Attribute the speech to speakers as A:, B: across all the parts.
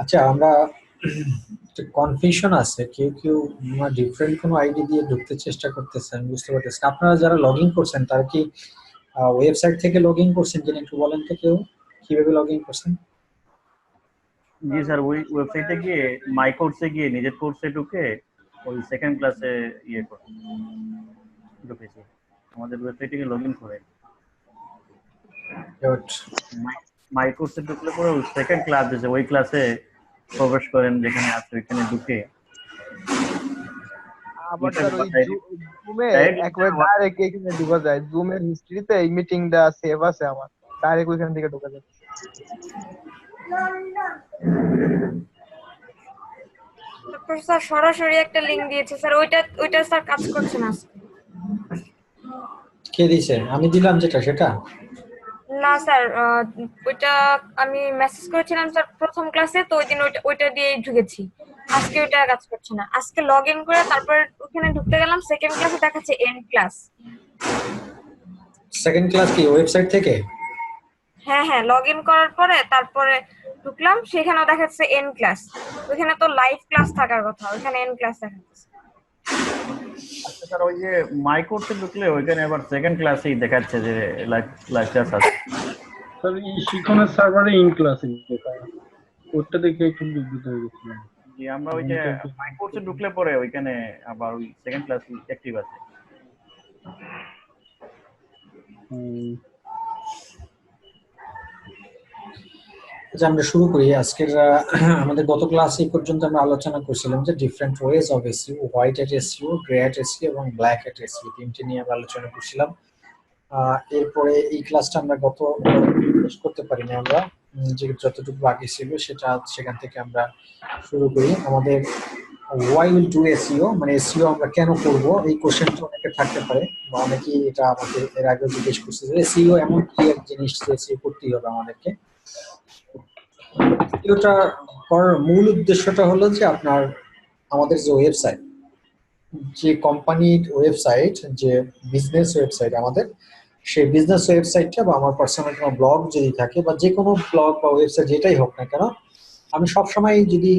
A: আচ্ছা, আমরা একটা কনফিউশন আছে, কেউ কেউ ডিফারেন্ট কোনো আইডি দিয়ে ঢুকতে চেষ্টা করতেছে, আমি বুঝতে পারতেছি। আপনারা যারা লগ ইন করছেন তারা কি ওয়েবসাইট থেকে লগ ইন করছেন কিনা একটু বলেন তো, কেউ কিভাবে লগ ইন করছেন?
B: জি স্যার, ওই ওয়েবসাইটে গিয়ে মাই কোর্সে গিয়ে নিজের কোর্সে ঢুকে ওই সেকেন্ড ক্লাসে ইয়ে করে ঢুকেছি আমাদের ওয়েবসাইটে গিয়ে লগ ইন করে
A: Good.
B: মাই কোর্সে ঢুকলে পরে ওই সেকেন্ড ক্লাস আছে ওই ক্লাসে প্রবেশ করেন যেখানে আছে ওইখানে ঢুকে
C: আবার স্যার ওই জুমে একবার ডাইরেক্ট এখানে ঢোকা যায়। জুমের হিস্ট্রিতে এই মিটিংটা সেভ আছে আমার, ডাইরেক্ট ওইখান থেকে ঢোকা যায়।
D: তারপর স্যার সরাসরি একটা লিংক দিয়েছে স্যার, ওইটা স্যার কাজ করছে না।
A: কে দিয়েছে? আমি দিলাম যেটা সেটা?
D: না স্যার, ওইটা আমি মেসেজ করেছিলাম স্যার প্রথম ক্লাসে, তো ওই দিন ওইটা দিয়ে ঢুকেছি। আজকে ওইটা কাজ করছে না। আজকে লগ ইন করে তারপর ওখানে ঢুকতে গেলাম, সেকেন্ড ক্লাসে দেখাচ্ছে এন্ড ক্লাস।
A: সেকেন্ড ক্লাস কি ওয়েবসাইট থেকে?
D: হ্যাঁ হ্যাঁ, লগ ইন করার পরে তারপরে ঢুকলাম, সেখানেও দেখাচ্ছে এন্ড ক্লাস। ওইখানে তো লাইভ ক্লাস থাকার কথা, ওইখানে এন্ড ক্লাস দেখাচ্ছে।
B: আচ্ছা স্যার, ওই যে মাই কোর্সে ঢুকলে ওইখানে আবার সেকেন্ড ক্লাসেই দেখাচ্ছে যে লাইভ ক্লাস আছে।
E: স্যার এই শিখনের সার্ভারে ইন ক্লাসে দেখায়, ওটা দেখে একটু বিব্রত হয়ে গেছিলাম।
B: জি, আমরা ওই যে মাই কোর্সে ঢুকলে পরে ওইখানে আবার ওই সেকেন্ড ক্লাস অ্যাক্টিভ আছে।
A: আচ্ছা, আমরা শুরু করি আজকের আমাদের গত ক্লাসে পর্যন্ত আমরা আলোচনা করছিলাম যে different ways of SEO, white hat SEO, grey hat SEO এবং ব্ল্যাক হ্যাট এসইও, তিনটি নিয়ে আমরা আলোচনা করছিলাম। এরপরে এই ক্লাসটা আমরা গত শেষ করতে পারিনি, আমরা যে যতটুকু বাকি ছিল সেটা সেখান থেকে আমরা শুরু করি। আমাদের ওয়াই উইল ডু এসইও, মানে এসইও আমরা কেন করব, এই কোশ্চেনটা অনেকে থাকতে পারে বা অনেকেই এটা আমাকে এর আগে জিজ্ঞেস করছে যে এসইও এমন কি এক জিনিস যে এসইও করতেই হবে আমাদেরকে। এসইওটা করার মূল উদ্দেশ্যটা হলো যে আপনার আমাদের যে ওয়েবসাইট, যে কোম্পানির ওয়েবসাইট, যে বিজনেস ওয়েবসাইট আমাদের, সেই বিজনেস ওয়েবসাইটটা বা আমার পার্সোনাল কোনো ব্লগ যদি থাকে বা যে কোনো ব্লগ বা ওয়েবসাইট যেটাই হোক না কেন, আমি সবসময় যদি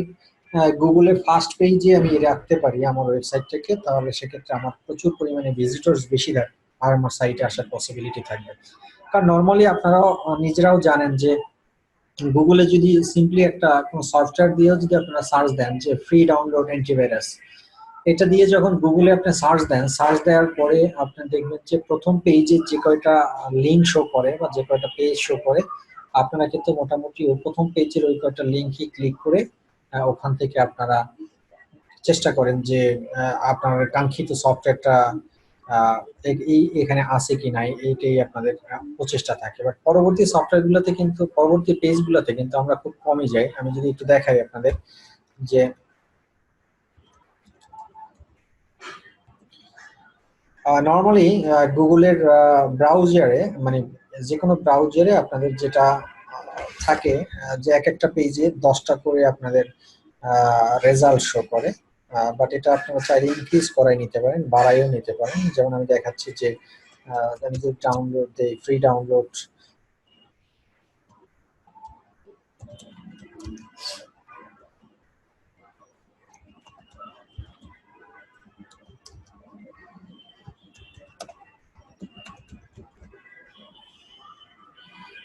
A: গুগলের ফার্স্ট পেজে আমি রাখতে পারি আমার ওয়েবসাইটটাকে, তাহলে সেক্ষেত্রে আমার প্রচুর পরিমাণে ভিজিটর্স বেশি থাকে আর আমার সাইটে আসার পসিবিলিটি থাকবে। কারণ নর্মালি আপনারাও নিজেরাও জানেন যে গুগলে যদি সিম্পলি একটা কোনো সফটওয়্যার দিয়েও যদি আপনারা সার্চ দেন যে ফ্রি ডাউনলোড অ্যান্টিভাইরাস, এটা দিয়ে যখন গুগলে আপনি সার্চ দেন, সার্চ দেওয়ার পরে আপনি দেখবেন যে প্রথম পেজে যে কয়টা লিঙ্ক শো করে বা যে কয়টা পেজ শো করে, আপনারা কিন্তু মোটামুটি ওই প্রথম পেজের ওই কয়টা লিঙ্কই ক্লিক করে ওখান থেকে আপনারা চেষ্টা করেন যে আপনার কাঙ্ক্ষিত সফটওয়্যারটা এখানে আছে কি নাই, এইটাই আপনাদের প্রচেষ্টা থাকে। বাট পরবর্তী সফটওয়্যারগুলোতে কিন্তু, পরবর্তী পেজগুলোতে কিন্তু আমরা খুব কমই যাই। আমি যদি একটু দেখাই আপনাদের যে নর্মালি গুগলের ব্রাউজারে, মানে যে কোনো ব্রাউজারে আপনাদের যেটা থাকে যে এক একটা পেজে 10টা করে আপনাদের রেজাল্ট শো করে, বাট এটা আপনারা চাইলে ইনক্রিজ করাই নিতে পারেন, বাড়াইও নিতে পারেন। যেমন আমি দেখাচ্ছি যে আমি যদি ডাউনলোড দেই, ফ্রি ডাউনলোড,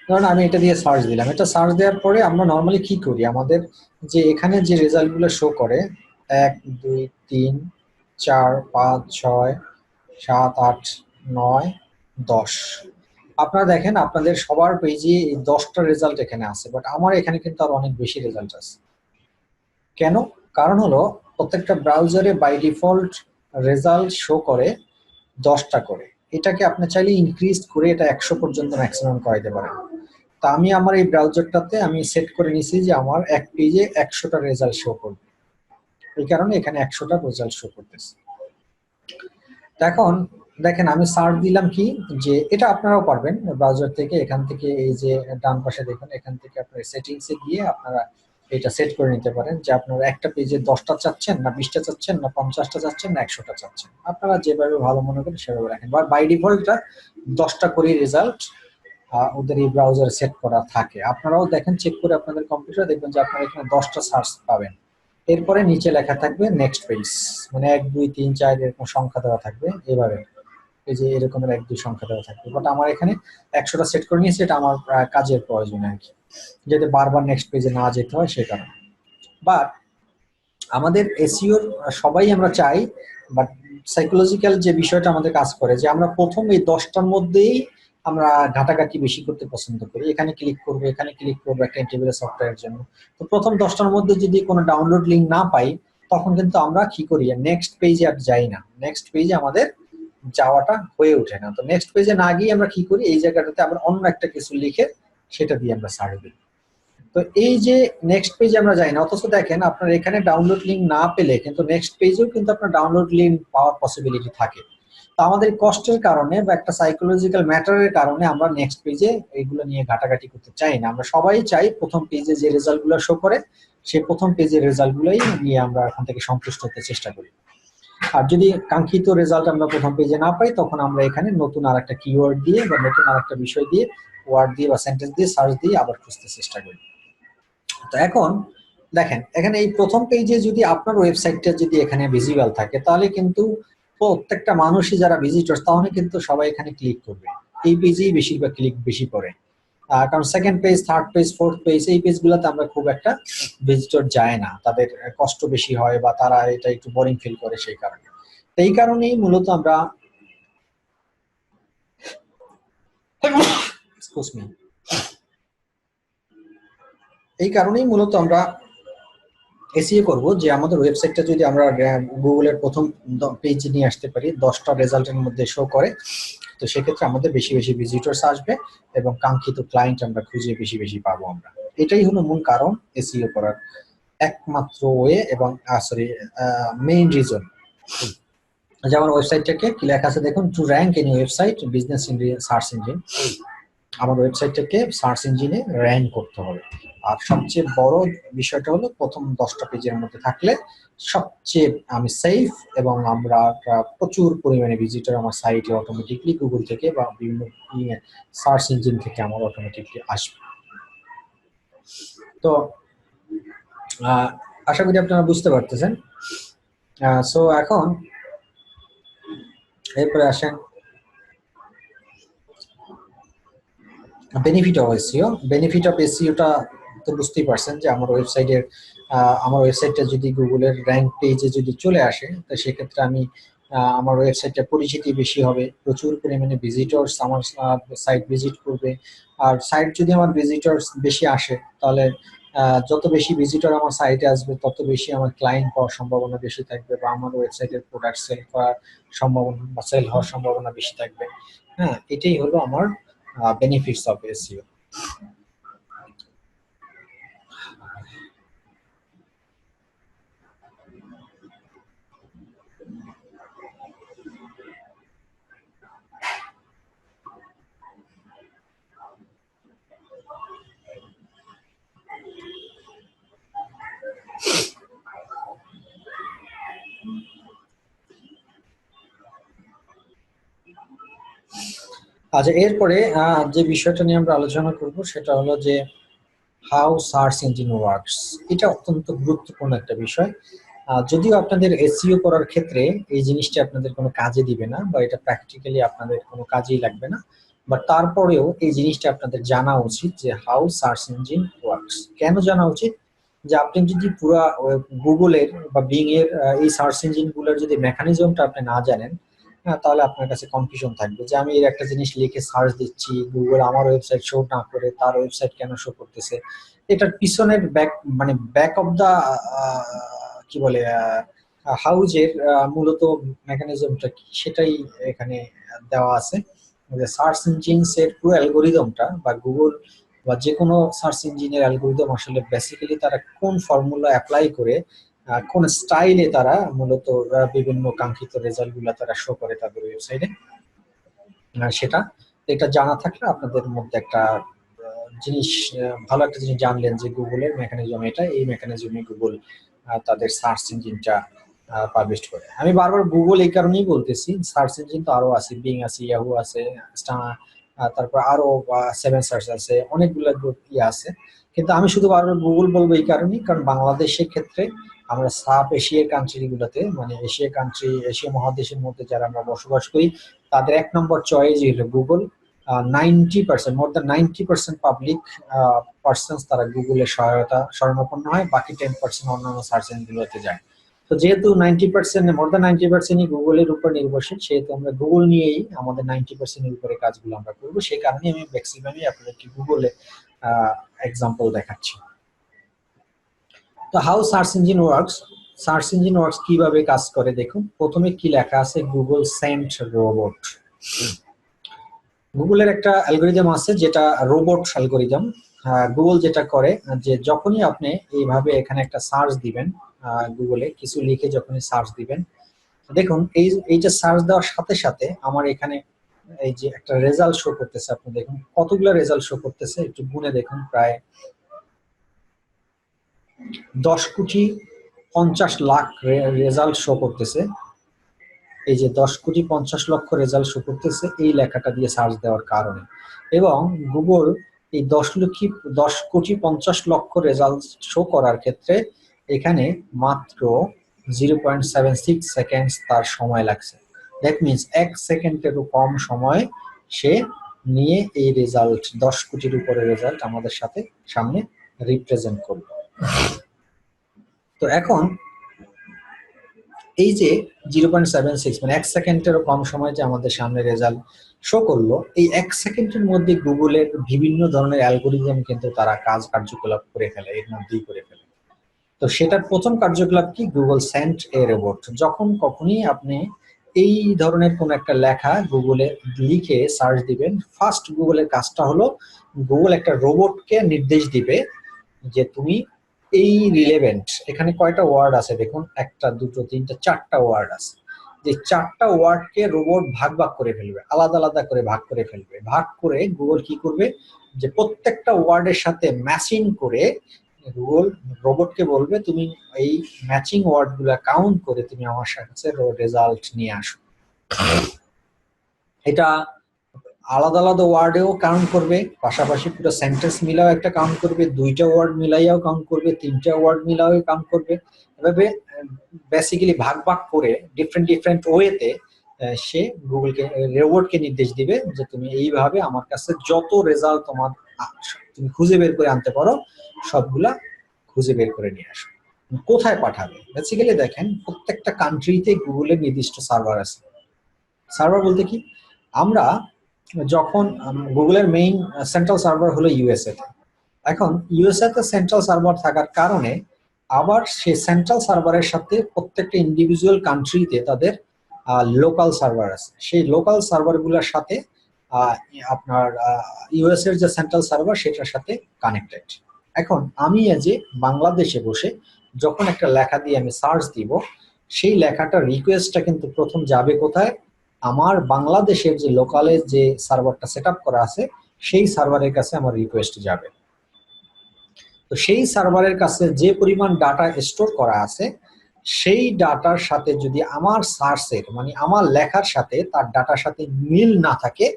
A: ধরুন আমি এটা দিয়ে সার্চ দিলাম, এটা সার্চ দেওয়ার পরে আমরা নর্মালি কি করি, আমাদের যে এখানে যে রেজাল্টগুলো শো করে 1 2 3 4 5 6 7 8 9 10, আপনারা দেখেন আপনাদের সবার পেজে এই 10টা রেজাল্ট এখানে আছে, বাট আমার এখানে কিন্তু আরো অনেক বেশি রেজাল্ট আছে। কেন? কারণ হলো প্রত্যেকটা ব্রাউজারে বাই ডিফল্ট রেজাল্ট শো করে 10টা করে, এটাকে আপনি চাইলে ইনক্রিজ করে এটা 100 পর্যন্ত ম্যাক্সিমাম করাইতে পারেন। তা আমি আমার এই ব্রাউজারটাতে আমি সেট করে নিছি যে আমার এক পেজে 100টা রেজাল্ট শো করবে, এই কারণে এখানে 100টা রেজাল্ট শো করতেছে। এখন দেখেন আমি সার্চ দিলাম কি, যে এটা আপনারাও পারবেন ব্রাউজার থেকে, এখান থেকে এই যে ডান পাশে দেখুন, এখান থেকে আপনার সেটিংসে গিয়ে আপনারা এটা সেট করে নিতে পারেন যে আপনারা একটা পেজে 10টা চাচ্ছেন না 20টা চাচ্ছেন না 50টা চাচ্ছেন না 100টা চাচ্ছেন, আপনারা যেভাবে ভালো মনে করেন সেভাবে রাখেন। বাই ডিফল্টটা 10টা করে রেজাল্ট ওদের এই ব্রাউজার সেট করা থাকে। আপনারাও দেখেন, চেক করে আপনাদের কম্পিউটার দেখবেন যে আপনারা এখানে 10টা সার্চ পাবেন। এরপরে নিচে লেখা থাকবে নেক্সট পেজ, মানে 1 2 3 4 এরকম সংখ্যা দেওয়া থাকবে এভাবে, এই যে এরকমের 1 2 সংখ্যা দেওয়া থাকবে। বাট আমার এখানে 100টা সেট করে নিয়েছি, এটা আমার কাজের প্রয়োজনে আর কি, যাতে বারবার নেক্সট পেজে না যেতে হয় সে কারণে। বাট আমাদের এসইওর সবাই আমরা চাই, বাট সাইকোলজিক্যাল যে বিষয়টা আমাদের কাজ করে যে আমরা প্রথম এই 10টার মধ্যেই আমরা ঘাটাঘাটি বেশি করতে পছন্দ করি। এখানে ক্লিক করবো, এখানে ক্লিক করবো একটা অ্যান্টিভাইরাস সফটওয়্যারের জন্য। তো প্রথম 10টার মধ্যে যদি কোনো ডাউনলোড লিঙ্ক না পাই, তখন কিন্তু আমরা কি করি, নেক্সট পেজে আর যাই না, নেক্সট পেজে আমাদের যাওয়াটা হয়ে ওঠে না। তো নেক্সট পেজে না গিয়ে আমরা কি করি, এই জায়গাটাতে আমরা অন্য একটা কিছু লিখে সেটা দিয়ে আমরা সার্চ দিই। তো এই যে নেক্সট পেজে আমরা যাই না, অথচ দেখেন আপনার এখানে ডাউনলোড লিঙ্ক না পেলে কিন্তু নেক্সট পেজেও কিন্তু আপনার ডাউনলোড লিঙ্ক পাওয়ার পসিবিলিটি থাকে। তো আমাদের কষ্টের কারণে বা একটা সাইকোলজিক্যাল ম্যাটারের কারণে আমরা নেক্সট পেজে এইগুলো নিয়ে ঘাটাঘাটি করতে চাই না। আমরা সবাই চাই প্রথম পেজে যে রেজাল্টগুলো শো করে সেই প্রথম পেজের রেজাল্টগুলোই নিয়ে আমরা এখান থেকে সন্তুষ্ট হতে চেষ্টা করি। আর যদি কাঙ্ক্ষিত রেজাল্ট আমরা প্রথম পেজে না পাই, তখন আমরা এখানে নতুন আরেকটা কিওয়ার্ড দিয়ে বা নতুন আরেকটা বিষয় দিয়ে, ওয়ার্ড দিয়ে বা সেন্টেন্স দিয়ে সার্চ দিয়ে আবার খুঁজতে চেষ্টা করি। তো এখন দেখেন, এখানে এই প্রথম পেজে যদি আপনার ওয়েবসাইটটা যদি এখানে ভিজিবল থাকে, তাহলে কিন্তু প্রত্যেকটা মানুষই যারা ভিজিটর, তাহলে কিন্তু সবাই এখানে ক্লিক করবে। এই পেজেই বেশিরভাগ ক্লিক বেশি করে, কারণ second page, third page, fourth page, এই পেজগুলোতে আমরা খুব একটা ভিজিটর যায় না, তাদের কষ্ট বেশি হয় বা তারা এটা একটু বোরিং ফিল করে। সেই কারণে, এই কারণেই মূলত আমরা এই কারণেই মূলত আমরা এসইও করব যে আমাদের ওয়েবসাইটটা যদি আমরা গুগলের প্রথম পেজে নিয়ে আসতে পারি, 10টা রেজাল্টের মধ্যে শো করে, তো সেক্ষেত্রে আমাদের বেশি বেশি ভিজিটরস আসবে এবং কাঙ্ক্ষিত ক্লায়েন্ট আমরা খুঁজে বেশি বেশি পাবো আমরা। এটাই হলো মূল কারণ এসইও করার একমাত্র ওয়ে এবং মেইন রিজন। যেমন ওয়েবসাইটটাকে কি লেখা আছে দেখুন, to rank any website business engine search engine, আমার ওয়েবসাইটটাকে সার্চ ইঞ্জিনে র্যাঙ্ক করতে হবে। আর সবচেয়ে বড় বিষয়টা হলো প্রথম 10টা পেজের মধ্যে থাকলে সবচেয়ে আমি সেফ, এবং আমরা প্রচুর পরিমাণে ভিজিটর আমার সাইটে অটোমেটিকলি গুগল থেকে বা বিভিন্ন সার্চ ইঞ্জিন থেকে আমার অটোমেটিকলি আসবে। তো আশা করি আপনারা বুঝতে পারতেছেন। সো এখন এরপরে আসেন benefit of SEO. Benefit of এসইওটা তো বুঝতেই পারছেন যে আমার ওয়েবসাইটটা যদি গুগলের র্যাঙ্ক পেজে যদি চলে আসে, তো সেক্ষেত্রে আমি আমার ওয়েবসাইটটা পরিচিতি বেশি হবে, প্রচুর পরিমাণে ভিজিটর্স আমার সাইট ভিজিট করবে। আর সাইট যদি আমার ভিজিটর্স বেশি আসে, তাহলে যত বেশি ভিজিটর আমার সাইটে আসবে, তত বেশি আমার ক্লায়েন্ট পাওয়ার সম্ভাবনা বেশি থাকবে, বা আমার ওয়েবসাইটের প্রোডাক্ট সেল করার সম্ভাবনা বা সেল হওয়ার সম্ভাবনা বেশি থাকবে। হ্যাঁ, এটাই হলো আমার benefits of SEO. আচ্ছা, এরপরে যে বিষয়টা নিয়ে আমরা আলোচনা করব সেটা হলো যে হাউ সার্চ ইঞ্জিন ওয়ার্কস। এটা অত্যন্ত গুরুত্বপূর্ণ একটা বিষয়। যদিও আপনাদের এসইও করার ক্ষেত্রে এই জিনিসটা আপনাদের কোনো কাজে দিবে না, বা এটা প্র্যাকটিক্যালি আপনাদের কোনো কাজেই লাগবে না, বাট তারপরেও এই জিনিসটা আপনাদের জানা উচিত যে হাউ সার্চ ইঞ্জিন ওয়ার্কস। কেন জানা উচিত? যে আপনি যদি পুরো গুগলের বা বিং এর এই সার্চ ইঞ্জিনগুলোর যদি মেকানিজমটা আপনি না জানেন, তাহলে আপনার কাছে কনফিউশন থাকবে যে আমি এর একটা জিনিস লিখে সার্চ দিচ্ছি, গুগল আমার ওয়েবসাইট শো না করে তার ওয়েবসাইট কেন শো করতেছে। এটার পিছনের ব্যাক অফ দা কি বলে হাউজের মূলত মেকানিজমটা কি, সেটাই এখানে দেওয়া আছে। সার্চ ইঞ্জিনস এর পুরো অ্যালগোরিদমটা বা গুগল বা যে কোনো সার্চ ইঞ্জিনের অ্যালগোরিদম আসলে বেসিক্যালি তারা কোন ফর্মুলা অ্যাপ্লাই করে কোন স্টাইলে তারা মূলত বিভিন্ন কাঙ্ক্ষিত রেজাল্ট গুলা তারা শো করে তাদের ওয়েবসাইটে, সেটা এটা জানা থাকলে আপনাদের মধ্যে একটা জিনিস, ভালো একটা জিনিস জানলেন যে গুগলের মেকানিজম এটা, এই মেকানিজমে গুগল তাদের সার্চ ইঞ্জিনটা পাবলিশ করে। আমি বারবার গুগল এই কারণেই বলতেছি, সার্চ ইঞ্জিন তো আরো আছে, বিং আছে, ইয়াহু আছে, তারপর আরো 7 সার্চ আছে, অনেকগুলো ইয়ে আছে। কিন্তু আমি শুধু বারবার গুগল বলবো এই কারণেই, কারণ বাংলাদেশের ক্ষেত্রে আমরা সাব এশিয়ার কান্ট্রি গুলোতে, মানে এশিয়া কান্ট্রি, এশিয়া মহাদেশের মধ্যে যারা আমরা বসবাস করি, তাদের 1 নম্বর চয়েস হলো Google. 90%, more than 90% public persons তারা গুগলের সহায়তা শরণাপন্ন হয়, বাকি 10% অন্যান্য সার্চ ইঞ্জিনগুলোতে যায়। তো যেহেতু 90%, মোর দ্যান 90%ই গুগলের উপর নির্ভরশীল, সেহেতু আমরা গুগল নিয়েই আমাদের 90%-এর উপরে কাজগুলো আমরা করবো। সেই কারণে আমি ম্যাক্সিমামই আপনাদেরকে গুগলে এক্সাম্পল দেখাচ্ছি। তো how search engine works, search engine works কিভাবে কাজ করে দেখুন। প্রথমে কি লেখা আছে, গুগল সেন্ট রোবট। গুগলের একটা অ্যালগোরিদম আছে যেটা রোবট অ্যালগোরিদম। গুগল যেটা করে যে যখনই আপনি এইভাবে এখানে একটা সার্চ দিবেন, গুগলে কিছু লিখে যখনই সার্চ দিবেন, দেখুন এইটা সার্চ দেওয়ার সাথে সাথে আমার এখানে এই যে একটা রেজাল্ট শো করতেছে। আপনি দেখুন কতগুলো রেজাল্ট শো করতেছে, একটু গুনে দেখুন। প্রায় 10,50,00,000 রেজাল্ট শো করতেছে। এই যে 10,50,00,000 রেজাল্ট শো করতেছে এই লেখাটা দিয়ে সার্চ দেওয়ার কারণে। এবং গুগল এই 10,50,00,000 রেজাল্ট শো করার ক্ষেত্রে এখানে মাত্র 0.76 সেকেন্ড তার সময় লাগছে। দ্যাট মিনস 1 সেকেন্ডেরও কম সময় সে নিয়ে এই রেজাল্ট, 10 কোটির উপরে রেজাল্ট আমাদের সামনে রিপ্রেজেন্ট করবে। তো এখন এই যে 0.76 মানে 1 সেকেন্ডেরও কম সময় যে আমাদের সামনে রেজাল্ট শো করলো, এই 1 সেকেন্ডের মধ্যে গুগলের বিভিন্ন ধরনের অ্যালগোরিদম কিন্তু তারা কার্যকলাপ করে ফেলে, এর মধ্যেই করে ফেলে। তো সেটার প্রথম কার্যকলাপ কি, গুগল সেন্ট এ রোবট। যখন কখনই আপনি এই ধরনের কোন একটা লেখা গুগলে লিখে সার্চ দিবেন, ফার্স্ট গুগলের কাজটা হলো গুগল একটা রোবটকে নির্দেশ দিবে যে তুমি এই রিলেভেন্ট, এখানে কয়টা ওয়ার্ড আছে দেখুন, 1টা 2টো 3টা 4টা ওয়ার্ড আছে। যে 4টা ওয়ার্ডকে রোবট ভাগ ভাগ করে ফেলবে, আলাদা আলাদা করে ভাগ করে ফেলবে। ভাগ করে গুগল কি করবে, যে প্রত্যেকটা ওয়ার্ডের সাথে ম্যাচিং করে গুগল রোবটকে বলবে তুমি এই ম্যাচিং ওয়ার্ড গুলা কাউন্ট করে তুমি আমার কাছে রেজাল্ট নিয়ে আসো। এটা আলাদা আলাদা ওয়ার্ডেও কাউন্ট করবে, পাশাপাশি পুরো সেন্টেন্স মিলাও একটা কাউন্ট করবে, 2টা ওয়ার্ড মিলাইয়াও কাউন্ট করবে, 3টা ওয়ার্ড মিলাও কাউন্ট করবে। এভাবে বেসিক্যালি ভাগ ভাগ করে ডিফারেন্ট ওয়েতে সে গুগলকে, রোবটকে নির্দেশ দিবে যে তুমি এইভাবে আমার কাছে যত রেজাল্ট তোমার তুমি খুঁজে বের করে আনতে পারো সবগুলা খুঁজে বের করে নিয়ে আসো। কোথায় পাঠাবে, বেসিক্যালি দেখেন প্রত্যেকটা কান্ট্রিতে গুগলের নির্দিষ্ট সার্ভার আছে। সার্ভার বলতে কি, আমরা যখন গুগলের মেইন সেন্ট্রাল সার্ভার হলো ইউএসএ তে। এখন ইউএসএ তে সেন্ট্রাল সার্ভার থাকার কারণে আবার সেই সেন্ট্রাল সার্ভারের সাথে প্রত্যেকটা ইন্ডিভিজুয়াল কান্ট্রিতে তাদের লোকাল সার্ভার আছে। সেই লোকাল সার্ভারগুলোর সাথে আপনার ইউএস এর যে সেন্ট্রাল সার্ভার সেটার সাথে কানেক্টেড। এখন আমি যে বাংলাদেশে বসে যখন একটা লেখা দিয়ে আমি সার্চ দিব, সেই লেখাটার রিকোয়েস্টটা কিন্তু প্রথম যাবে কোথায়, আমার বাংলাদেশের যে লোকালে যে সার্ভারটা সেট আপ করা আছে সেই সার্ভারের কাছে আমার রিকোয়েস্ট যাবে। তো সেই সার্ভারের কাছে যে পরিমাণ ডাটা স্টোর করা আছে সেই ডাটার সাথে যদি আমার সার্চের মানে আমার লেখার সাথে তার ডাটার সাথে মিল না থাকে,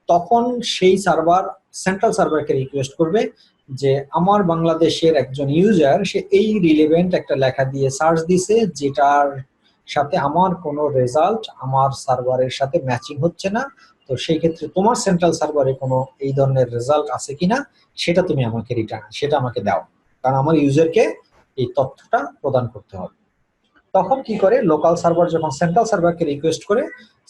A: তখন সেই সার্ভার সেন্ট্রাল সার্ভারকে রিকোয়েস্ট করবে যে আমার বাংলাদেশের একজন ইউজার সে এই রিলেভেন্ট একটা লেখা দিয়ে সার্চ দিছে যেটার সাথে আমার কোনো রেজাল্ট আমার সার্ভারের সাথে ম্যাচিং হচ্ছে না। তো সেই ক্ষেত্রে তোমার সেন্ট্রাল সার্ভারে কোনো এই ধরনের রেজাল্ট আছে কিনা সেটা তুমি আমাকে সেটা আমাকে দাও, কারণ আমার ইউজারকে এই তথ্যটা প্রদান করতে হবে। তখন কি করে, লোকাল সার্ভার যখন সেন্ট্রাল সার্ভারকে রিকোয়েস্ট করে,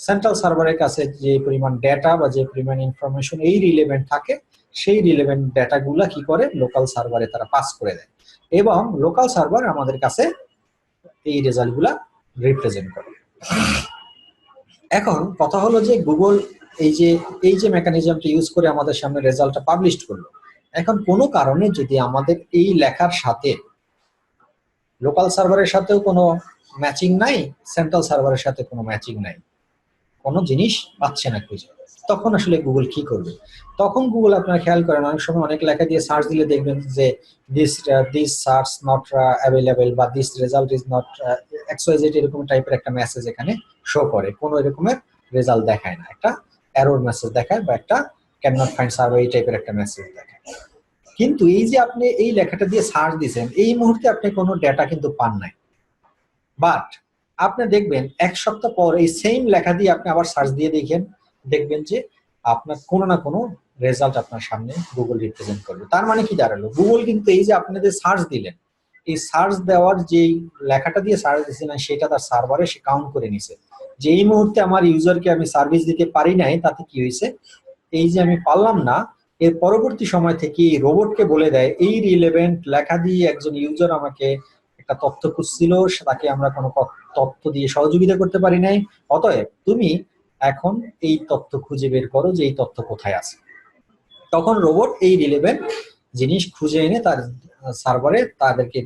A: সেন্ট্রাল সার্ভারের কাছে যে পরিমাণ ডেটা বা যে পরিমাণ ইনফরমেশন এই রিলেভেন্ট থাকে সেই রিলেভেন্ট ডেটাগুলা কি করে লোকাল সার্ভারে তারা পাস করে দেয়, এবং লোকাল সার্ভার আমাদের কাছে এই রেজাল্টগুলা রিপ্রেজেন্ট করে। এখন কথা হলো যে গুগল এই যে মেকানিজমটা ইউজ করে আমাদের সামনে রেজাল্টটা পাবলিশ করলো। এখন কোনো কারণে যদি আমাদের এই লেখার সাথে লোকাল সার্ভারের সাথেও কোনো ম্যাচিং নাই, সেন্ট্রাল সার্ভারের সাথে কোনো ম্যাচিং নাই, কোনো জিনিস পাচ্ছে না খুঁজে, তখন আসলে গুগল কি করবে? তখন গুগল আপনারা খেয়াল করেন অনেক সময় অনেক লেখা দিয়ে সার্চ দিলে দেখবেন যে দিস সার্চ নট অ্যাভেলেবেল বা this result is not XYZ, এরকম টাইপের একটা মেসেজ এখানে শো করে, কোনো এরকমের রেজাল্ট দেখায় না, একটা এরর মেসেজ দেখায় বা একটা ক্যান নট ফাইন্ড সার্ভার, এই টাইপের একটা মেসেজ দেখে। কিন্তু এই যে আপনি এই লেখাটা দিয়ে সার্চ দিয়েছেন, এই মুহূর্তে আপনি কোনো ডেটা কিন্তু পান নাই। বাট আপনি দেখবেন 1 সপ্তাহ পর এই সেম লেখা দিয়ে আপনি আবার সার্চ দিয়ে দেখবেন যে আপনার কোনো না কোনো রেজাল্ট আপনার সামনে গুগল রিপ্রেজেন্ট করবে। তার মানে কি দাঁড়ালো, গুগল কিন্তু এই যে আপনাদের সার্চ দিলেন, এই সার্চ দেওয়ার যেই লেখাটা দিয়ে সার্চ দিয়েছিলেন সেটা তার সার্ভারে সে কাউন্ট করে নিছে, যে এই মুহূর্তে আমার ইউজারকে আমি সার্ভিস দিতে পারি নাই, তাতে কি হয়েছে, এই যে আমি পারলাম না, এর পরবর্তী সময় থেকে রোবটকে বলে দেয় এই রিলেভেন্ট লেখা দিয়ে একজন ইউজার আমাকে একটা তথ্য খুঁজছিল, তাকে আমরা কোনো তথ্য দিয়ে সহযোগিতা করতে পারি নাই, অতএব তুমি এখন এই তথ্য খুঁজে বের করো যে এই তথ্য কোথায় আছে। তখন রোবট এই রিলেভেন্ট জিনিস খুঁজে এনে তার সার্ভারে তাদেরকে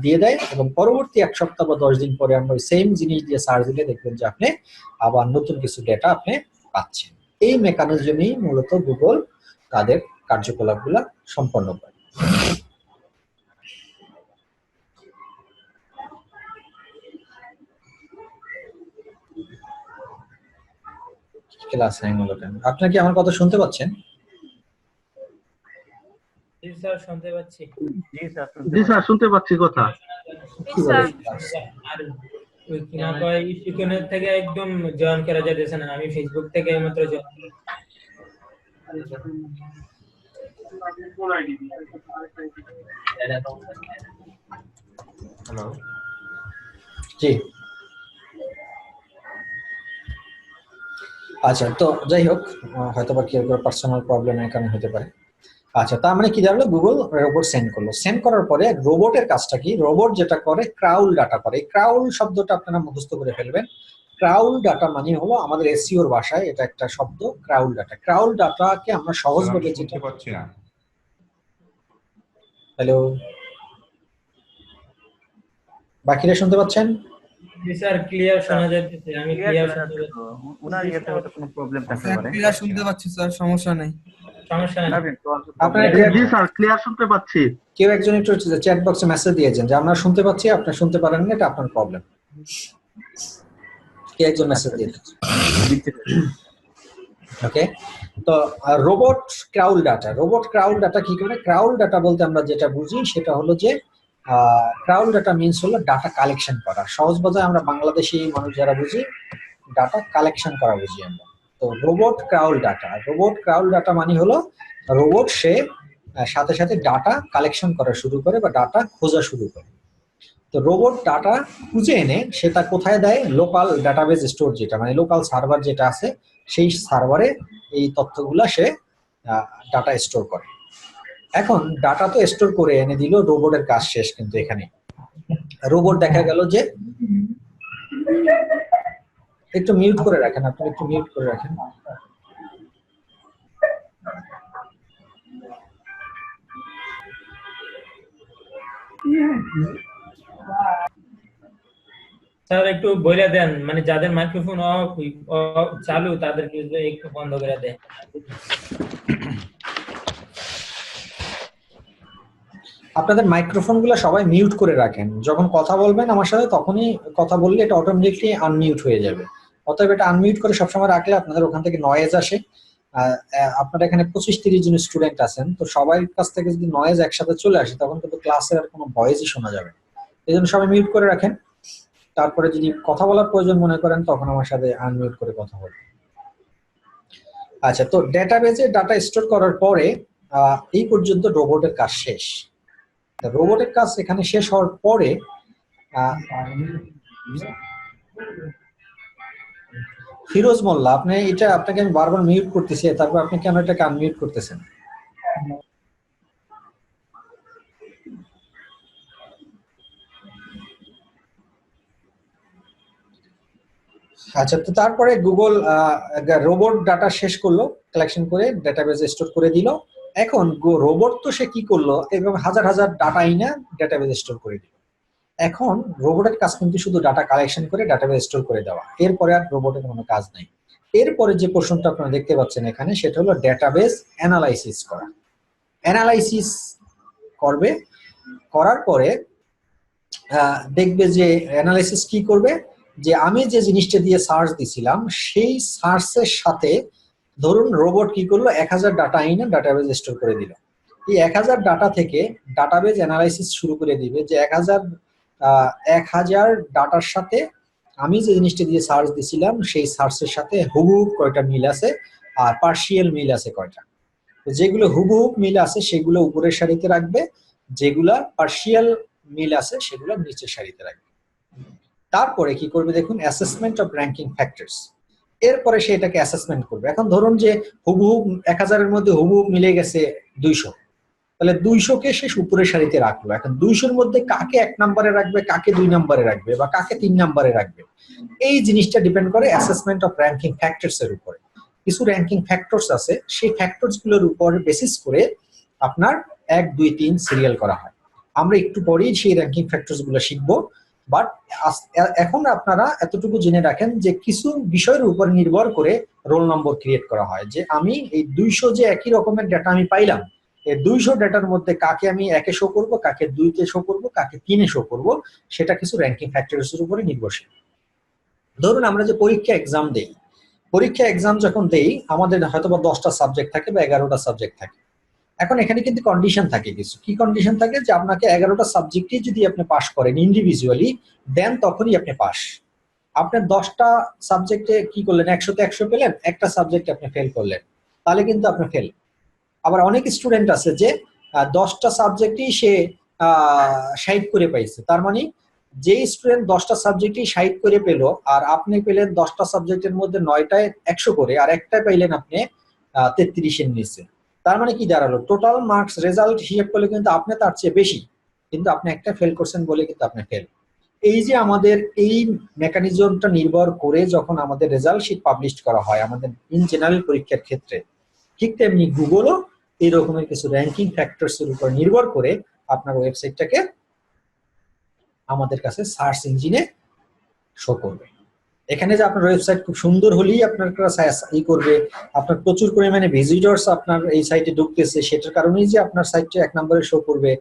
A: দিয়ে দেয়, এবং পরবর্তী 1 সপ্তাহ বা 10 দিন পরে আমরা সেম জিনিস দিয়ে সার্চ দিলে দেখবেন যে আপনি আবার নতুন কিছু ডেটা আপনি পাচ্ছেন। এই মেকানিজমেই মূলত গুগল তাদের কার্যকলাপগুলো সম্পন্ন করে। ক্লাস 9 হলো কেন? আপনারা কি আমার কথা শুনতে পাচ্ছেন?
F: জি স্যার শুনতে পাচ্ছি।
B: জি স্যার শুনতে পাচ্ছি কথা।
A: কি বলে?
F: আর ওই কিনা কয় শিক্ষণের থেকে একদম জয়েন করা যাইতেছে না, আমি ফেসবুক থেকে মাত্র জয়েন।
G: হ্যালো,
A: জি, আচ্ছা, তো যাই হোক, হয়তো বা কেউ পার্সোনাল প্রবলেমের কারণে হতে পারে। আচ্ছা, তার মানে কি দাঁড়ালো, গুগল রোবট সেন্ড করলো, সেন্ড করার পরে রোবটের কাজটা কি, রোবট যেটা করে ক্রাউল ডাটা করে। ক্রাউল শব্দটা আপনারা মুখস্থ করে ফেলবেন। ক্রাউল ডাটা মানে হলো আমাদের এসইওর ভাষায় এটা একটা শব্দ, ক্রাউল ডাটা। ক্রাউল ডাটাকে আমরা সহজভাবে
G: শুনতে পাচ্ছি না।
A: হ্যালো, বাকিরা শুনতে পাচ্ছেন?
F: জি স্যার ক্লিয়ার শোনা যাচ্ছে, আমি ক্লিয়ার শুনতে পাচ্ছি।
B: ওনার ইয়েতে হয়তো কোনো প্রবলেম থাকতে পারে।
H: ক্লিয়ার শুনতে পাচ্ছি স্যার, সমস্যা নেই।
F: সমস্যা নেই।
A: আপনারা
B: জি স্যার ক্লিয়ার শুনতে পাচ্ছি।
A: কেউ একজন একটু চ্যাট বক্সে মেসেজ দিয়েছেন যে আমরা শুনতে পাচ্ছি, আপনারা শুনতে পারেন না, এটা আপনার প্রবলেম। কে একজন মেসেজ দিয়েছেন? ওকে, তো robot crawl data. Robot crawl data কি করে? ক্রাউল ডাটা বলতে আমরা যেটা বুঝি সেটা হলো যে ক্রাউল ডাটা মিনস হলো ডাটা কালেকশন করা। সহজ ভাষায় আমরা বাংলাদেশি মানুষ যারা বুঝি, ডাটা কালেকশন করা বুঝি আমরা। তো robot crawl data, robot crawl data মানে হলো রোবট সে সাথে সাথে ডাটা কালেকশন করা শুরু করে বা ডাটা খোঁজা শুরু করে। তো রোবট ডাটা খুঁজে এনে সেটা কোথায় দেয়, লোকাল ডাটাবেজ স্টোর, যেটা মানে লোকাল সার্ভার যেটা আছে সেই সার্ভারে এই তথ্যগুলা সে ডাটা স্টোর করে। এখন ডাটা তো স্টোর করে এনে দিল, রোবটের কাজ শেষ। কিন্তু এখানে রোবট দেখা গেল যে, একটু মিউট করে রাখেন, আপনি একটু মিউট করে রাখেন।
F: স্যার একটু বলে দেন, মানে যাদের মাইক্রোফোন চালু তাদেরকে একটু বন্ধ করে দেন।
A: আপনাদের মাইক্রোফোন গুলো সবাই মিউট করে রাখেন। যখন কথা বলবেন আমার সাথে তখনই কথা বললে এটা অটোমেটিকলি আনমিউট হয়ে যাবে। অতএব এটা আনমিউট করে সবসময় রাখলে আপনাদের ওখান থেকে নয়েজ আসে। আপনারা এখানে 25-30 জন স্টুডেন্ট আছেন, তো সবার কাছ থেকে যদি নয়েজ একসাথে চলে আসে তখন কিন্তু ক্লাসের আর কোনো ভয়েসই শোনা যাবে না। এই জন্য সবাই মিউট করে রাখেন। তারপরে যদি কথা বলার প্রয়োজন মনে করেন তখন আমার সাথে আনমিউট করে কথা বলবেন। আচ্ছা, তো ডেটাবেজে ডাটা স্টোর করার পরে এই পর্যন্ত রোবটের কাজ শেষ। রোবটের কাজ এখানে শেষ হওয়ার পরে ফিরোজ মোল্লা, আপনি এটা, আপনাকে আমি বারবার মিউট করতেছি, তারপর আপনি কেন এটাকে আনমিউট করতেছেন? আচ্ছা, তো তারপরে গুগল রোবট ডাটা শেষ করলো, কালেকশন করে ডেটাবেজে স্টোর করে দিল। এখন রোবট তো সে কি করলো, এবং হাজার হাজার ডাটা আইনা ডেটাবেজে স্টোর করে দিল। এখন রোবটের কাজ কিন্তু শুধু ডাটা কালেকশন করে ডেটাবেজে স্টোর করে দেওয়া, এরপরে আর রোবটের কোনো কাজ নাই। এরপরে যে পোর্শনটা আপনারা দেখতে পাচ্ছেন এখানে সেটা হলো ডেটাবেজ অ্যানালাইসিস করা। অ্যানালাইসিস করবে, করার পরে দেখবে যে অ্যানালাইসিস কি করবে, যে আমি যে জিনিসটা দিয়ে সার্চ দিছিলাম সেই সার্চের সাথে ধরুন রোবট কি করলো, 1000 ডাটা আইনে ডাটাবেজ স্টোর করে দিল। এই 1000 ডাটা থেকে ডাটাবেজ অ্যানালাইসিস শুরু করে দিবে যে 1000 ডাটার সাথে আমি যে জিনিসটা দিয়ে সার্চ দিছিলাম সেই সার্চের সাথে হুবহু কয়টা মিল আছে আর পার্শিয়াল মিল আছে কয়টা। তো যেগুলো হুবহু মিল আছে সেগুলো উপরের সারিতে রাখবে, যেগুলা পার্শিয়াল মিল আছে সেগুলো নিচের সারিতে রাখবে। তারপরে কি করবে দেখুন, অ্যাসেসমেন্ট অফ র্যাঙ্কিং ফ্যাক্টরস। এরপরে সে এটাকে অ্যাসেসমেন্ট করবে। এখন ধরুন যে হুবহু 1000-এর মধ্যে হুবহু মিলে গেছে 200, তাহলে 200-কে সে উপরের সারিতে রাখলো। এখন 200-এর মধ্যে কাকে 1 নম্বরে রাখবে, কাকে 2 নম্বরে রাখবে বা কাকে 3 নম্বরে রাখবে, এই জিনিসটা ডিপেন্ড করে অ্যাসেসমেন্ট অফ র্যাঙ্কিং ফ্যাক্টরস এর উপরে। কিছু র্যাঙ্কিং ফ্যাক্টরস আছে, সেই ফ্যাক্টরস গুলোর উপর বেসিস করে আপনার 1, 2, 3 সিরিয়াল করা হয়। আমরা একটু পরেই সেই র্যাঙ্কিং ফ্যাক্টরস গুলো শিখবো। বাট এখন আপনারা এতটুকু জেনে রাখেন যে কিছু বিষয়ের উপর নির্ভর করে রোল নম্বর ক্রিয়েট করা হয়। যে আমি এই 200 যে একই রকমের ডেটা আমি পাইলাম, এই 200 ডেটার মধ্যে কাকে আমি 1-এ শো করব, কাকে 2-তে শো করব, কাকে 3-এ শো করব, সেটা কিছু র্যাঙ্কিং ফ্যাক্টরস এর উপরে নির্ভরশীল। ধরুন আমরা যে পরীক্ষা এক্সাম দেই, পরীক্ষা এক্সাম যখন দেই আমাদের হয়তো বা 10টা সাবজেক্ট থাকে বা 11টা সাবজেক্ট থাকে। এখন এখানে কিন্তু কন্ডিশন থাকে, কিছু কি কন্ডিশন থাকে, যে আপনাকে 11টা সাবজেক্টই যদি আপনি পাস করেন ইন্ডিভিজুয়ালি, দেন তখনই আপনি পাস। আপনি 10টা সাবজেক্টে কি করলেন, 100-তে 100 পেলেন, একটা সাবজেক্টে আপনি ফেল করলেন, তাহলে কিন্তু আপনি ফেল। আবার অনেক স্টুডেন্ট আছে যে 10টা সাবজেক্টই সে 60 করে পাইছে, তার মানে যেই স্টুডেন্ট 10টা সাবজেক্টই 60 করে পেলো আর আপনি পেলেন 10টা সাবজেক্টের মধ্যে 9টায় 100 করে আর একটায় পাইলেন আপনি 33-এর নিচে, তার মানে কি দাঁড়ালো, টোটাল মার্কস রেজাল্ট হিসেব করলে কিন্তু আপনি তার চেয়ে বেশি, কিন্তু আপনি একটা ফেল করছেন বলে কিন্তু আপনি ফেল। এই যে আমাদের এই মেকানিজমটা নির্ভর করে যখন আমাদের রেজাল্ট শিট পাবলিশ করা হয় আমাদের ইন জেনারেল পরীক্ষার ক্ষেত্রে, ঠিক তেমনি গুগলও এই রকমের কিছু র্যাঙ্কিং ফ্যাক্টরস এর উপর নির্ভর করে আপনার ওয়েবসাইটটাকে আমাদের কাছে সার্চ ইঞ্জিনে শো করবে। এখানে যে আপনার ওয়েবসাইট খুব সুন্দর হলেই আপনার কাছে ই করবে, আপনার প্রচুর পরিমাণে ভিজিটরস আপনার এই সাইটে ঢুকতেছে সেটার কারণেই যে আপনার সাইটটা 1 নম্বরে শো করবে,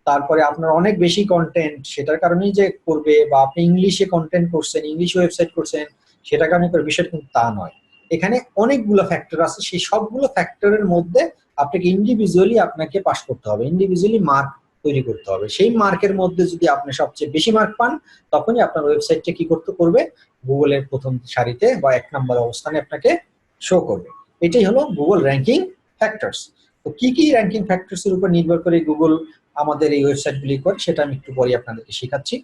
A: তারপরে আপনার অনেক বেশি কন্টেন্ট সেটার কারণেই যে করবে, বা আপনি ইংলিশে কন্টেন্ট করছেন, ইংলিশ ওয়েবসাইট করছেন সেটার কারণে করে, বিষয়টা কিন্তু তা নয়। এখানে অনেকগুলো ফ্যাক্টর আছে, সেই সবগুলো ফ্যাক্টরের মধ্যে আপনাকে ইন্ডিভিজুয়ালি আপনাকে পাস করতে হবে, ইন্ডিভিজুয়ালি মার্ক তৈরি করতে হবে। সেই মার্কের মধ্যে যদি আপনি সবচেয়ে বেশি মার্ক পান তখনই আপনার ওয়েবসাইটটা কি করবে, গুগলের প্রথম সারিতে বা 1 নম্বর অবস্থানে আপনাকে শো করবে। এটাই হলো গুগল র্যাঙ্কিং ফ্যাক্টরস। তো কি কি র্যাঙ্কিং ফ্যাক্টরস এর উপর নির্ভর করে গুগল আমাদের এই ওয়েবসাইটগুলি করে সেটা আমি একটু পরে আপনাদেরকে শেখাচ্ছি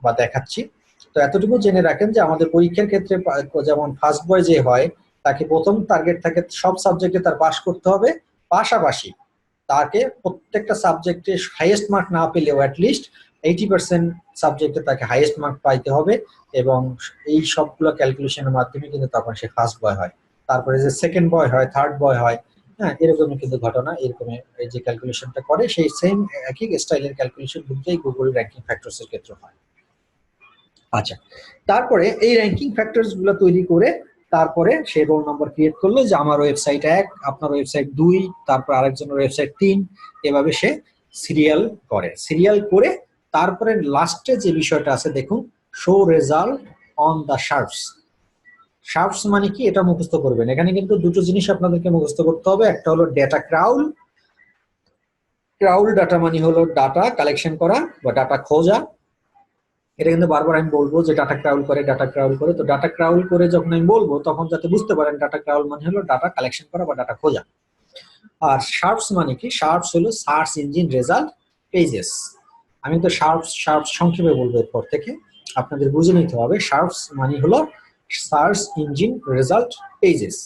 A: বা দেখাচ্ছি। তো এতটুকু জেনে রাখেন যে আমাদের পরীক্ষার ক্ষেত্রে যেমন ফার্স্ট বয় যে হয় তাকে প্রথম টার্গেট থাকে সব সাবজেক্টে তার পাস করতে হবে, পাশাপাশি তাকে প্রত্যেকটা সাবজেক্টে হাইয়েস্ট মার্ক না পেলেও অ্যাটলিস্ট 80% সাবজেক্টে তাকে হাইয়েস্ট মার্ক পাইতে হবে, এবং এই সবগুলো ক্যালকুলেশনের মাধ্যমে কিন্তু তখন সে ফার্স্ট বয় হয়। তারপরে যে সেকেন্ড বয় হয়, থার্ড বয় হয়, হ্যাঁ এরকমই কিন্তু ঘটনা, এরকম এই যে ক্যালকুলেশনটা করে সেই সেম একই স্টাইলের ক্যালকুলেশন কিন্তু এই গুগল র্যাঙ্কিং ফ্যাক্টরস এর ক্ষেত্রে হয়। আচ্ছা, তারপরে এই র্যাঙ্কিং ফ্যাক্টরস গুলো তৈরি করে তারপরে সে রোল নম্বর ক্রিয়েট করলো যে আমার ওয়েবসাইট 1, আপনার ওয়েবসাইট 2, তারপর আরেকজনের ওয়েবসাইট 3, এভাবে সে সিরিয়াল করে তারপরে লাস্টে যে বিষয়টা আছে দেখুন, শো রেজাল্ট অন দা শার্পস। শার্পস মানে কি এটা মুখস্থ করবেন। এখানে কিন্তু দুটো জিনিস আপনাদেরকে মুখস্থ করতে হবে, একটা হলো ডেটা ক্রাউল ডাটা মানে হলো ডাটা কালেকশন করা বা ডাটা খোঁজা। এটা কিন্তু বারবার আমি বলবো যে ডাটা ক্রাউল করে, তো ডাটা ক্রাউল করে যখন আমি বলবো তখন যাতে বুঝতে পারেন ডাটা ক্রাউল মানে হলো ডাটা কালেকশন করা বা ডাটা খোঁজা। আর শার্পস মানে কি, শার্পস হলো সার্চ ইঞ্জিন রেজাল্ট পেজেস। আমি তো শার্পস সংক্ষেপে বলবো, এরপর থেকে আপনাদের বুঝে নিতে হবে। শার্পস মানে হলো সার্চ ইঞ্জিন রেজাল্ট পেজেস।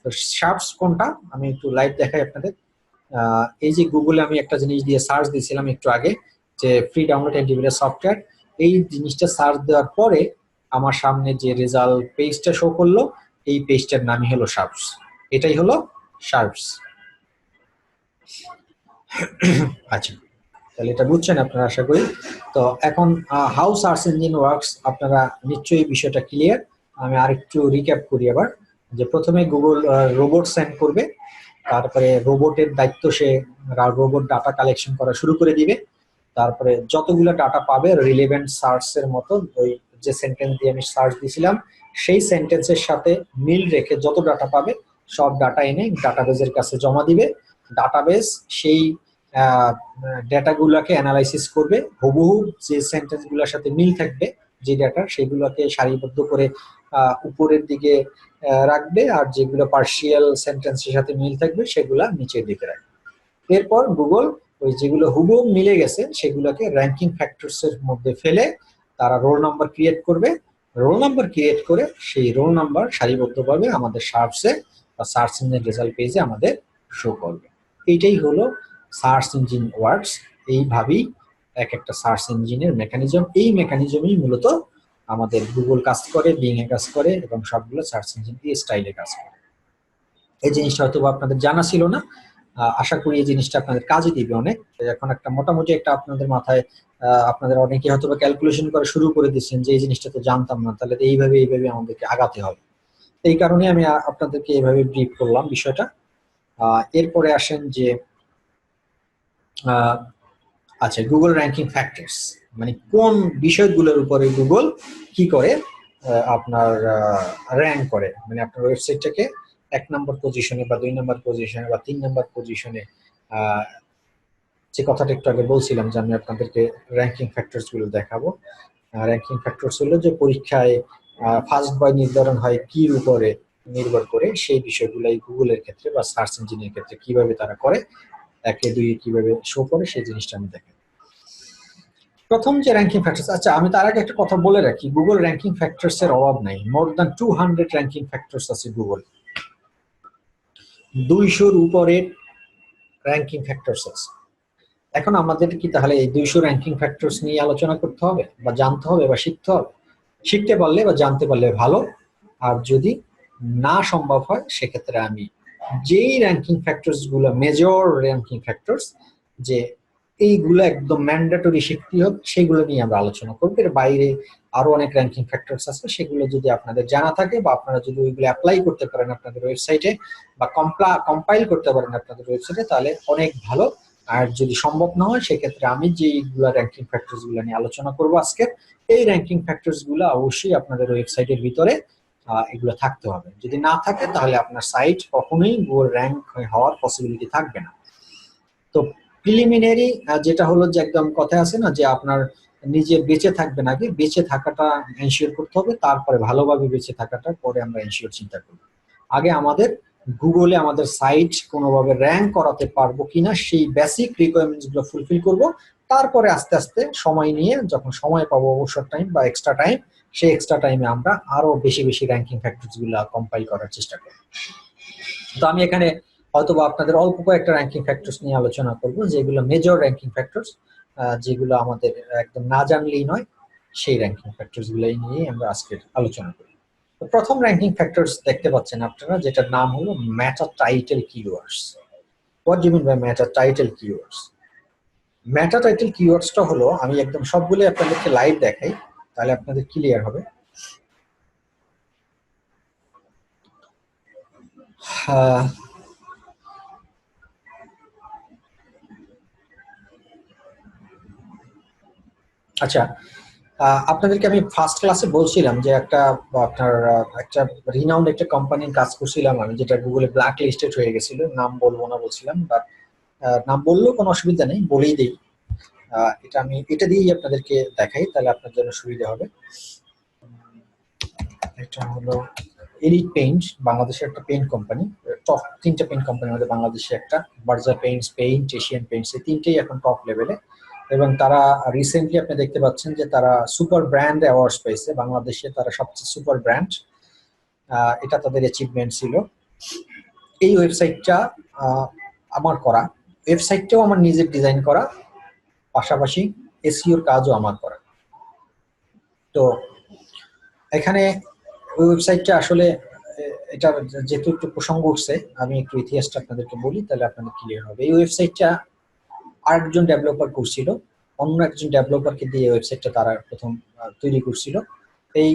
A: তো শার্পস কোনটা আমি একটু লাইভ দেখাই আপনাদের। এই যে গুগলে আমি একটা জিনিস দিয়ে সার্চ দিয়েছিলাম একটু আগে, যে ফ্রি ডাউনলোড অ্যান্টিভাইরাস সফটওয়্যার, এই জিনিসটা সার্চ দেওয়ার পরে আমার সামনে যে রেজাল্ট পেজটা শো করলো এই পেজটার নামই হলো শার্পস। এটাই হলো শার্পস। আচ্ছা, তাহলে এটা বুঝছেন আপনারা আশা করি। তো এখন হাউ সার্চ ইঞ্জিন ওয়ার্কস আপনারা নিশ্চয়ই বিষয়টা ক্লিয়ার। আমি আরেকটু রিক্যাপ করি আবার, যে প্রথমে গুগল রোবট সেন্ড করবে, তারপরে রোবটের দায়িত্ব সে রোবট ডাটা কালেকশন করা শুরু করে দিবে। তারপরে যতগুলো ডাটা পাবে রিলেভেন্ট সার্চ এর মতো, ওই যে সেন্টেন্স দিয়ে আমি সার্চ দিয়েছিলাম সেই সেন্টেন্সের সাথে মিল রেখে যত ডাটা পাবে সব ডাটা এনে ডাটাবেজের কাছে জমা দিবে। ডাটাবেজ সেই ডেটাগুলোকে অ্যানালাইসিস করবে, হুবহু যে সেন্টেন্সগুলোর সাথে মিল থাকবে যে ডাটা, সেগুলোকে সারিবদ্ধ করে উপরের দিকে রাখবে, আর যেগুলো পার্শিয়াল সেন্টেন্সের সাথে মিল থাকবে সেগুলা নিচের দিকে রাখবে। এরপর গুগল ওই যেগুলো হুবহু মিলে গেছে সেগুলোকে র্যাঙ্কিং ফ্যাক্টরস এর মধ্যে ফেলে তারা রোল নাম্বার ক্রিয়েট করবে। রোল নাম্বার ক্রিয়েট করে সেই রোল নাম্বার সারিবদ্ধভাবে আমাদের সার্চে বা সার্চ ইঞ্জিন রেজাল্ট পেজে আমাদের শো করবে। এইটাই হলো সার্চ ইঞ্জিন ওয়ার্কস। এইভাবেই এক একটা সার্চ ইঞ্জিনের মেকানিজম, এই মেকানিজমই মূলত আমাদের গুগল কাজ করে, বিং এ কাজ করে, এবং সবগুলো সার্চ ইঞ্জিন এই স্টাইলে কাজ করে। এই জিনিসটা হয়তো আপনাদের জানা ছিল না, আশা করি এই জিনিসটা আপনাদের কাজে দিবে অনেক। এখন একটা মোটামুটি একটা আপনাদের মাথায় আপনাদের অনেকে হয়তো ক্যালকুলেশন করা শুরু করে দিচ্ছেন যে এই জিনিসটা তো জানতাম না, তাহলে এইভাবে আমাদেরকে আগাতে হবে। এই কারণে আমি আপনাদেরকে এইভাবে ব্রিফ করলাম বিষয়টা। এরপরে আসেন যে আচ্ছা, গুগল র্যাঙ্কিং ফ্যাক্টরস মানে কোন বিষয়গুলোর উপরে গুগল কি করে আপনার র্যাঙ্ক করে, মানে আপনার ওয়েবসাইটটাকে 1 নম্বর পজিশনে বা 2 নম্বর পজিশনে বা 3 নম্বর পজিশনে, যে কথাটা একটু আগে বলছিলাম যে আমি আপনাদেরকে র্যাঙ্কিং ফ্যাক্টরস গুলো দেখাবো। র্যাঙ্কিং ফ্যাক্টরস হলো যে পরীক্ষায় ফার্স্ট বয় নির্ধারণ হয় কির উপরে নির্ভর করে, সেই বিষয়গুলাই গুগলের ক্ষেত্রে বা সার্চ ইঞ্জিনের ক্ষেত্রে কিভাবে তারা করে, 1 2 কিভাবে শো করে, সেই জিনিসটা আমি দেখাই। প্রথম যে র্যাঙ্কিং ফ্যাক্টরস, আচ্ছা আমি তার আগে একটা কথা বলে রাখি, গুগল র্যাঙ্কিং ফ্যাক্টরস এর অভাব নাই। মোর দ্যান 200 র্যাঙ্কিং ফ্যাক্টরস আছে গুগল, 200-র উপরে র্যাঙ্কিং ফ্যাক্টরস আছে। এখন আমাদের কি তাহলে এই 200 র্যাঙ্কিং ফ্যাক্টরস নিয়ে আলোচনা করতে হবে বা জানতে হবে বা শিখতে হবে? শিখতে পারলে বা জানতে পারলে ভালো, আর যদি না সম্ভব হয় সেক্ষেত্রে আমি যেই র্যাঙ্কিং ফ্যাক্টরস গুলো মেজর র্যাঙ্কিং ফ্যাক্টরস, যে এইগুলো একদম ম্যান্ডেটরি শিখতে হবে, সেগুলো নিয়ে আমরা আলোচনা করবো। এর বাইরে আরো অনেক র্যাঙ্কিং ফ্যাক্টরস আছে, সেগুলো যদি আপনাদের জানা থাকে বা আপনারা যদি ওইগুলো অ্যাপ্লাই করতে পারেন আপনাদের ওয়েবসাইটে বা কম্পাইল করতে পারেন আপনাদের ওয়েবসাইটে, তাহলে অনেক ভালো। আর যদি সম্ভব না হয় সেক্ষেত্রে আমি যেইগুলো র্যাঙ্কিং ফ্যাক্টরস গুলো নিয়ে আলোচনা করবো আজকে, এই র্যাঙ্কিং ফ্যাক্টরস গুলো অবশ্যই আপনাদের ওয়েবসাইটের ভিতরে এগুলো থাকতে হবে। যদি না থাকে তাহলে আপনার সাইট কখনোই গুগল র্যাঙ্ক হওয়ার পসিবিলিটি থাকবে না। তো প্রিলিমিনারি যেটা হলো যে একদম কথা আছে না যে আপনার নিজে বেঁচে থাকবেন, আগে বেঁচে থাকাটা এনশিওর করতে হবে, তারপরে ভালোভাবে বেঁচে থাকাটা পরে আমরা এনশিওর চিন্তা করব। আগে আমাদের গুগলে আমাদের সাইট কোনোভাবে র্যাঙ্ক করাতে পারবো কিনা সেই বেসিক রিকোয়ারমেন্টস গুলো ফুলফিল করব, তারপরে আস্তে আস্তে সময় নিয়ে যখন সময় পাবো অবসর টাইম বা এক্সট্রা টাইম, সেই এক্সট্রা টাইমে আমরা আরো বেশি বেশি র্যাঙ্কিং ফ্যাক্টরস গুলো কম্পাইল করার চেষ্টা করব। তো আমি এখানে হয়তোবা আপনাদের অল্প কয়েকটা র্যাঙ্কিং ফ্যাক্টরস নিয়ে আলোচনা করব, যেগুলো মেজর র্যাঙ্কিং ফ্যাক্টরস, যেগুলো আমাদের একদম না জানলেই নয়, সেই র্যাঙ্কিং ফ্যাক্টরস গুলাই নিয়ে আমরা আজকের আলোচনা করি। তো প্রথম র্যাঙ্কিং ফ্যাক্টরস দেখতে পাচ্ছেন আপনারা, যেটার নাম হলো meta title keywords. What do you mean by meta title keywords? Meta title কিওয়ার্ডসটা হলো, আমি একদম সবগুলো আপনাদেরকে লাইভ দেখাই তাহলে আপনাদের ক্লিয়ার হবে। আচ্ছা, আপনাদেরকে আমি ফার্স্ট ক্লাসে বলছিলাম যে একটা আপনার একটা রিনাউন্ড একটা কোম্পানির কাজ করছিলাম আমি, যেটা গুগলে ব্ল্যাক লিস্টেড হয়ে গেছিল, নাম বলবো না বলছিলাম, বাট নাম বললেও কোনো অসুবিধা নেই, বলেই দিই। এটা দিয়েই আপনাদেরকে দেখাই তাহলে আপনার জন্য সুবিধা হবে। এটা হলো এলিট পেইন্ট, বাংলাদেশের একটা পেইন্ট কোম্পানি, টপ 3টা পেইন্ট কোম্পানির মধ্যে বাংলাদেশে একটা, বার্জার পেইন্টস, এশিয়ান পেইন্টস, এই 3টেই এখন টপ লেভেলে। এবং তারা রিসেন্টলি আপনি দেখতে পাচ্ছেন যে তারা সুপার ব্র্যান্ড অ্যাওয়ার্ডস পেয়েছে, বাংলাদেশে তারা সবচেয়ে সুপার ব্র্যান্ড, এটা তাদের অ্যাচিভমেন্ট ছিল। এই ওয়েবসাইটটা আমার করা, ওয়েবসাইটটাও আমার নিজের ডিজাইন করা, পাশাপাশি এসইওর কাজও আমার করা। তো এখানে ওই ওয়েবসাইটটা আসলে এটা যেহেতু একটু প্রসঙ্গ উঠছে, আমি একটু ইতিহাসটা আপনাদেরকে বলি তাহলে আপনাদের ক্লিয়ার হবে। এই ওয়েবসাইটটা আরেকজন ডেভেলপার করছিল, অন্য একজন ডেভেলপারকে দিয়ে ওয়েবসাইটটা তারা প্রথম তৈরি করছিল। এই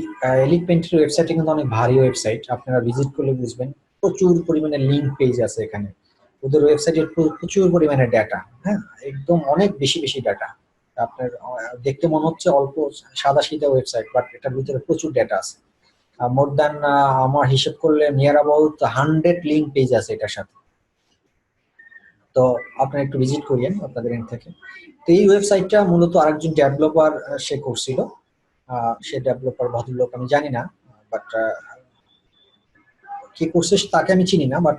A: এলিট পেইন্টের ওয়েবসাইটটা কিন্তু অনেক ভারী ওয়েবসাইট, আপনারা ভিজিট করলে বুঝবেন। প্রচুর পরিমাণে লিঙ্ক পেজ আছে এখানে, ওদের ওয়েবসাইটের প্রচুর পরিমাণে ডাটা, হ্যাঁ একদম অনেক বেশি বেশি ডাটা। আপনার দেখতে মনে হচ্ছে অল্প সাদা সিধা ওয়েবসাইট, বাট এটার ভিতরে প্রচুর ডাটা আছে। মোর দ্যান আমার হিসেব করলে নিয়ার অ্যাবাউট 100 লিঙ্ক পেজ আছে এটার সাথে। তো আপনারা একটু ভিজিট করিয়েন আপনাদের এন্ড থেকে। তো এই ওয়েবসাইটটা মূলত আরেকজন ডেভেলপার সে করছিল। সে ডেভেলপার ভদ্রলোক আমি জানি না, বাট কি করছে তাকে আমি চিনি না, বাট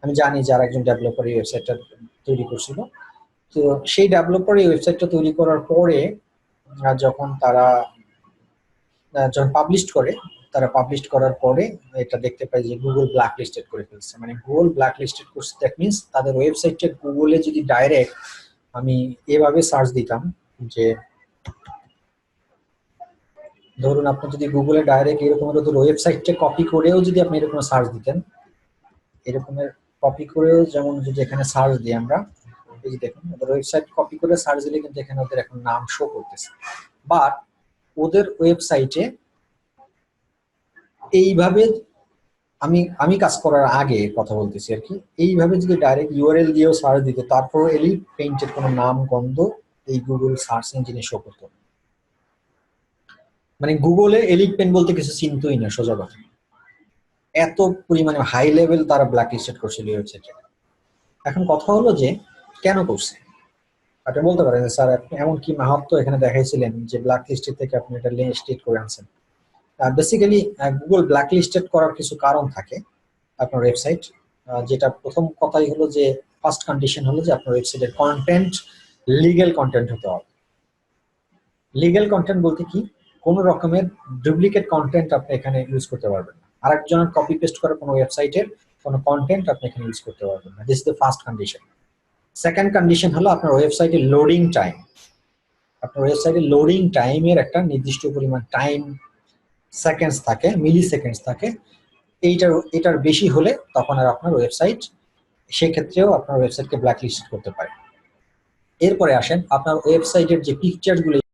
A: আমি জানি যে আরেকজন ডেভেলপার এই ওয়েবসাইটটা তৈরি করছিল। তো সেই ডেভেলপার এই ওয়েবসাইটটা তৈরি করার পরে যখন পাবলিশ করে, তারা পাবলিশ করার পরে এটা দেখতে পাই যে গুগল ব্ল্যাক লিস্টেড করে ফেলছে। মানে গুগল ব্ল্যাক লিস্টেড করছে, দ্যাট মিনস তাদের ওয়েবসাইটটা গুগলে যদি ডাইরেক্ট আমি এভাবে সার্চ দিতাম, যে ধরুন আপনি যদি গুগলে ডাইরেক্ট এরকমের ওদের ওয়েবসাইটটা কপি করেও যদি আপনি এরকম সার্চ দিতেন, এরকমের কপি করেও, যেমন যদি এখানে সার্চ দিই আমরা, এই যে দেখুন ওদের ওয়েবসাইট কপি করে সার্চ দিলে কিন্তু এখানে ওদের এখন নাম শো করতেছে। বাট ওদের ওয়েবসাইটে এইভাবে আমি কাজ করার আগে কথা বলতেছি আর কি, এইভাবে যদি ডাইরেক্ট ইউআরএল দিয়েও সার্চ দিত, তারপর এলিট পেইন্টের কোনো নাম গন্ধ এই গুগল সার্চ ইঞ্জিনে শো করতো। মানে গুগলে এলিট পেন বলতে কিছু চিনতই না, সোজা কথা। এত পরিমাণে হাই লেভেল তারা ব্ল্যাক লিস্টেড করছিল এই ওয়েবসাইটে। এখন কথা হলো যে কেন করছে, আপনি বলতে পারেন স্যার আপনি এমন কি মাহাত্ম এখানে দেখাইছিলেন যে ব্ল্যাক লিস্টেড থেকে আপনি এটা লিস্টেড করে আনছেন। বেসিক্যালি গুগল ব্ল্যাক লিস্টেড করার কিছু কারণ থাকে আপনার ওয়েবসাইট। যেটা প্রথম কথাই হলো যে ফার্স্ট কন্ডিশন হলো যে আপনার ওয়েবসাইটের কন্টেন্ট লিগ্যাল কন্টেন্ট হতে হবে। লিগ্যাল কন্টেন্ট বলতে কি, কোনো রকমের ডুপ্লিকেট কন্টেন্ট আপনি এখানে ইউজ করতে পারবেন না। আরেকজনের কপি পেস্ট করা কোনো ওয়েবসাইটের কোনো কন্টেন্ট আপনি এখানে ইউজ করতে পারবেন না। This is the first condition. Second condition হলো আপনার ওয়েবসাইটের লোডিং টাইম। আপনার ওয়েবসাইটের লোডিং টাইমের একটা নির্দিষ্ট পরিমাণ টাইম সেকেন্ডস থাকে, মিলি সেকেন্ডস থাকে। এটার বেশি হলে তখন আর আপনার ওয়েবসাইট, সেক্ষেত্রেও আপনার ওয়েবসাইটকে ব্ল্যাক লিস্ট করতে পারে। এরপরে আসেন আপনার ওয়েবসাইটের যে পিকচারগুলো